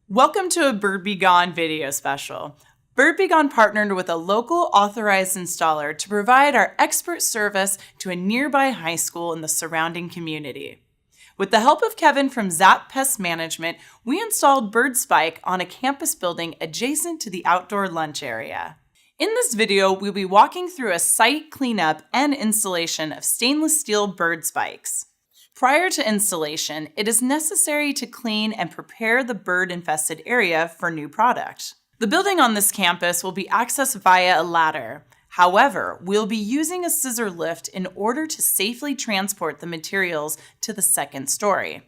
Welcome to a Bird Be Gone video special. Bird Be Gone partnered with a local authorized installer to provide our expert service to a nearby high school in the surrounding community. With the help of Kevin from Zap Pest Management, we installed Bird Spike on a campus building adjacent to the outdoor lunch area. In this video, we'll be walking through a site cleanup and installation of stainless steel bird spikes. Prior to installation, it is necessary to clean and prepare the bird-infested area for new product. The building on this campus will be accessed via a ladder. However, we'll be using a scissor lift in order to safely transport the materials to the second story.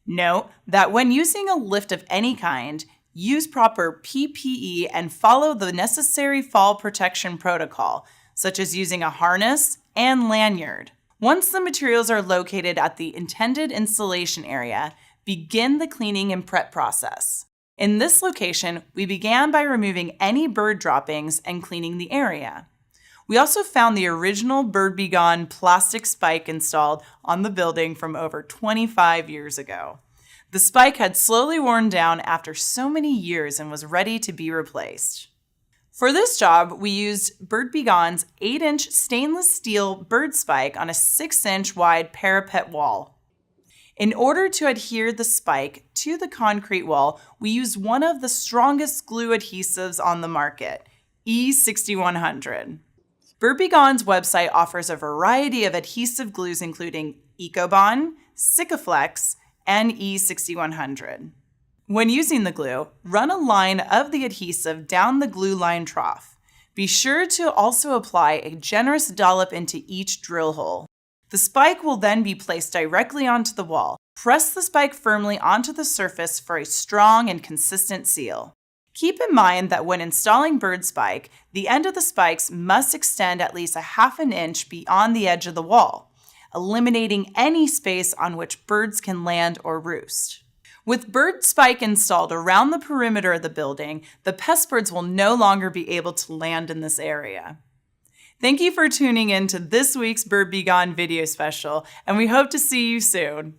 Note that when using a lift of any kind, use proper PPE and follow the necessary fall protection protocol, such as using a harness and lanyard. Once the materials are located at the intended installation area, begin the cleaning and prep process. In this location, we began by removing any bird droppings and cleaning the area. We also found the original Bird Be Gone plastic spike installed on the building from over 25 years ago. The spike had slowly worn down after so many years and was ready to be replaced. For this job, we used Bird Be Gone's 8-inch stainless steel bird spike on a 6-inch wide parapet wall. In order to adhere the spike to the concrete wall, we used one of the strongest glue adhesives on the market, E6100. Bird Be Gone's website offers a variety of adhesive glues including EcoBond, Sikaflex, and E6100. When using the glue, run a line of the adhesive down the glue line trough. Be sure to also apply a generous dollop into each drill hole. The spike will then be placed directly onto the wall. Press the spike firmly onto the surface for a strong and consistent seal. Keep in mind that when installing bird spike, the end of the spikes must extend at least a half an inch beyond the edge of the wall, eliminating any space on which birds can land or roost. With bird spike installed around the perimeter of the building, the pest birds will no longer be able to land in this area. Thank you for tuning in to this week's Bird Be Gone video special, and we hope to see you soon.